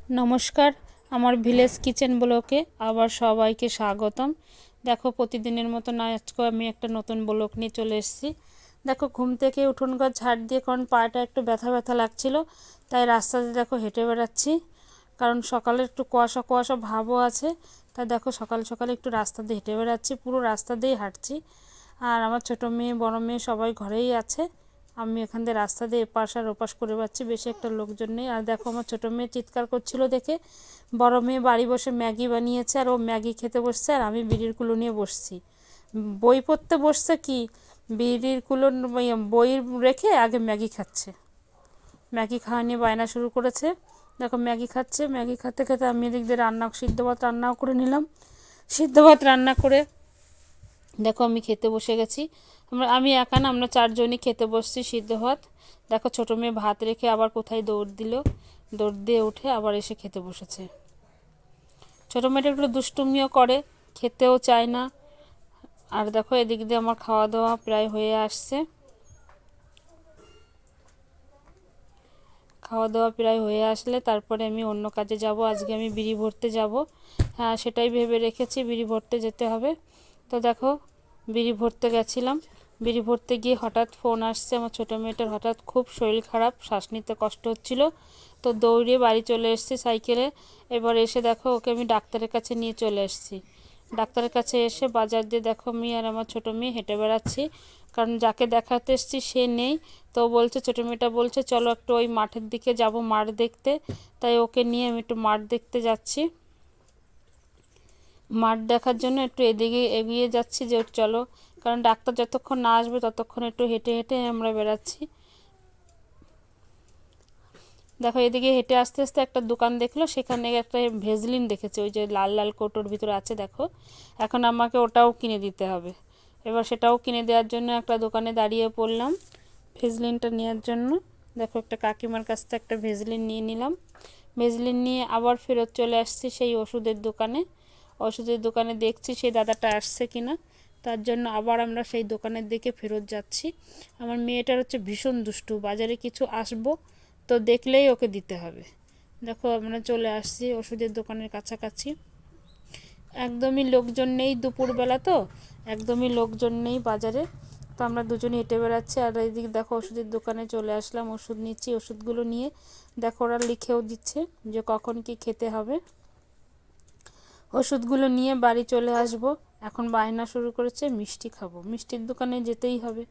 নমস্কার, আমার village kitchen ব্লকে আবার সবাইকে স্বাগতম। দেখো, প্রতিদিনের মতো আজকে আমি একটা নতুন ব্লক নিয়ে চলে এসেছি। দেখো, ঘুম থেকে উঠোন ঘর ঝাড় দিয়ে, কারণ পাটা একটু ব্যথা ব্যথা লাগছিল, তাই রাস্তাতে দেখো হেঁটে বেড়াচ্ছি। কারণ সকালে একটু কুয়াশা কুয়াশা ভাবও আছে, তাই দেখো সকাল সকালে একটু রাস্তা দিয়ে হেঁটে বেড়াচ্ছি, পুরো রাস্তা দিয়েই হাঁটছি। আর আমার ছোটো মেয়ে বড় মেয়ে সবাই ঘরেই আছে। আমি এখান দিয়ে রাস্তা দিয়ে এপাশ আর ওপাশ করে পাচ্ছি, বেশি একটা লোকজন নেই। আর দেখো, আমার ছোটো মেয়ে চিৎকার করছিল দেখে বড় মেয়ে বাড়ি বসে ম্যাগি বানিয়েছে, আর ও ম্যাগি খেতে বসছে, আর আমি বিড়ির কুলো নিয়ে বসছি। বই পড়তে বসছে, কি বিড়ির কুলো বই রেখে আগে ম্যাগি খাচ্ছে। ম্যাগি খাওয়া নিয়ে বায়না শুরু করেছে। দেখো ম্যাগি খাচ্ছে, ম্যাগি খেতে খেতে আমি এদিক দিয়ে সিদ্ধ ভাত রান্নাও করে নিলাম। সিদ্ধ ভাত রান্না করে দেখো আমি খেতে বসে গেছি। আমি একা না, আমরা চারজনই খেতে বসছি সিদ্ধ ভাত। দেখো ছোটো মেয়ে ভাত রেখে আবার কোথায় দৌড় দিল, দৌড় দিয়ে উঠে আবার এসে খেতে বসেছে। ছোটো মেয়েটা একটু দুষ্টুমিও করে, খেতেও চায় না। আর দেখো এদিক দিয়ে আমার খাওয়া দাওয়া প্রায় হয়ে আসছে। খাওয়া দাওয়া প্রায় হয়ে আসলে তারপরে আমি অন্য কাজে যাব। আজকে আমি বিড়ি ভরতে যাব, হ্যাঁ সেটাই ভেবে রেখেছি, বিড়ি ভরতে যেতে হবে। তো দেখো বিড়ি ভরতে গেছিলাম, বিড়ি ভরতে গিয়ে হঠাৎ ফোন আসছে। আমার ছোটো মেয়েটার হঠাৎ খুব শরীর খারাপ, শ্বাস নিতে কষ্ট হচ্ছিল, তো দৌড়ে বাড়ি চলে এসেছি সাইকেলে। এবার এসে দেখো ওকে আমি ডাক্তারের কাছে নিয়ে চলে এসেছি। ডাক্তারের কাছে এসে বাজার দিয়ে দেখো আমি আর আমার ছোটো মেয়ে হেঁটে বেড়াচ্ছি, কারণ যাকে দেখাতে এসেছি সে নেই। তো বলছে, ছোটো মেয়েটা বলছে চলো একটু ওই মাঠের দিকে যাব মাঠ দেখতে, তাই ওকে নিয়ে আমি একটু মাঠ দেখতে যাচ্ছি। মাঠ দেখার জন্য একটু এদিকে এগিয়ে যাচ্ছি যে চলো, কারণ ডাক্তার যতক্ষণ না আসবে ততক্ষণ একটু হেঁটে হেঁটে আমরা বেড়াচ্ছি। দেখো এদিকে হেঁটে আস্তে আস্তে একটা দোকান দেখলো, সেখানে একটা ভেজলিন দেখেছে, ওই যে লাল লাল কৌটোর ভিতরে আছে দেখো। এখন আমাকে ওটাও কিনে দিতে হবে। এবার সেটাও কিনে দেওয়ার জন্য একটা দোকানে দাঁড়িয়ে পড়লাম ভেজলিনটা নেওয়ার জন্য। দেখো একটা কাকিমার কাছ থেকে একটা ভেজলিন নিয়ে নিলাম। ভেজলিন নিয়ে আবার ফেরত চলে আসছি সেই ওষুধের দোকানে। ওষুধের দোকানে দেখছি সেই দাদাটা আসছে কিনা, তার জন্য আবার আমরা সেই দোকানের দিকে ফেরত যাচ্ছি। আমার মেয়েটার হচ্ছে ভীষণ দুষ্টু, বাজারে কিছু আসবো তো দেখলেই ওকে দিতে হবে। দেখো আমরা চলে আসছি ওষুধের দোকানের কাছাকাছি। একদমই লোকজন নেই, দুপুরবেলা তো একদমই লোকজন নেই বাজারে। তো আমরা দুজনে হেঁটে বেড়াচ্ছি, আর এইদিকে দেখো ওষুধের দোকানে চলে আসলাম, ওষুধ নিচ্ছি। ওষুধগুলো নিয়ে দেখো ওরা লিখেও দিচ্ছে যে কখন কি খেতে হবে। ওষুধগুলো নিয়ে বাড়ি চলে আসব। এখন বায়না শুরু করেছে মিষ্টি খাবো, মিষ্টির দোকানে যেতেই হবে।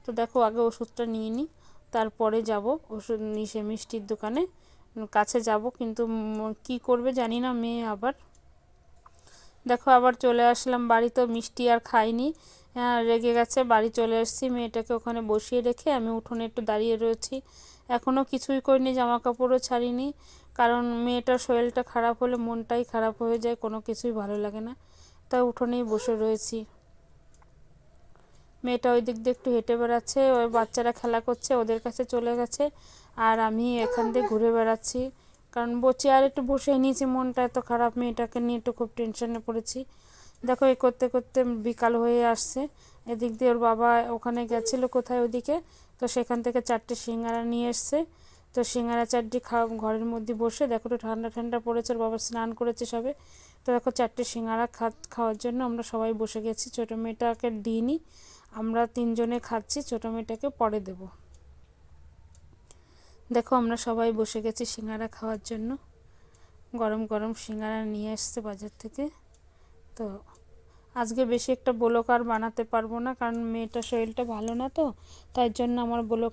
তো দেখো আগে ওষুধটা নিয়ে নিই, তারপরে যাব ওষুধ নিয়ে মিষ্টির দোকানে কাছে যাব। কিন্তু কি করবে জানি না মেয়ে আবার। দেখো আবার চলে আসলাম বাড়ি, তো মিষ্টি আর খাইনি, রেগে গেছে। বাড়ি চলে এসেছি, মেয়েটাকে ওখানে বসিয়ে রেখে আমি উঠোনে একটু দাঁড়িয়ে রয়েছি। এখনও কিছুই করিনি, জামা কাপড়ও ছাড়িনি, কারণ মেয়েটার শরীরটা খারাপ হলে মনটাই খারাপ হয়ে যায়, কোনো কিছুই ভালো লাগে না, তাই উঠোনেই বসে রয়েছি। মেয়েটা ওই দিক দিয়ে একটু হেঁটে বেড়াচ্ছে, ওই বাচ্চারা খেলা করছে, ওদের কাছে চলে গেছে। আর আমি এখান দিয়ে ঘুরে বেড়াচ্ছি, কারণ চেয়ারে একটু বসে নিয়েছি, মনটা এত খারাপ, মেয়েটাকে নিয়ে একটু খুব টেনশনে পড়েছি। দেখো এই করতে করতে বিকাল হয়ে আসছে। এদিক দিয়ে ওর বাবা ওখানে গেছিলো কোথায় ওদিকে, তো সেখান থেকে 4টে সিঙ্গারা নিয়ে এসছে। তো সিঙ্গারা 4টি ঘরের মধ্যে বসে দেখো একটু ঠান্ডা ঠান্ডা পড়েছে, ওর বাবা স্নান করেছে সবে। তো দেখো 4টে সিঙ্গারা খাওয়ার জন্য আমরা সবাই বসে গেছি। ছোটো মেয়েটাকে দিইনি, আমরা 3জনে খাচ্ছি, ছোটো মেয়েটাকে পরে দেব। দেখো আমরা সবাই বসে গেছি সিঙ্গারা খাওয়ার জন্য। গরম গরম সিঙ্গারা নিয়ে এসছে বাজার থেকে। তো আজকে বেশি একটা ব্লগ আর বানাতে পারবো না, কারণ মেয়েটার শরীরটা ভালো না, তো তাই জন্য আমার ব্লগ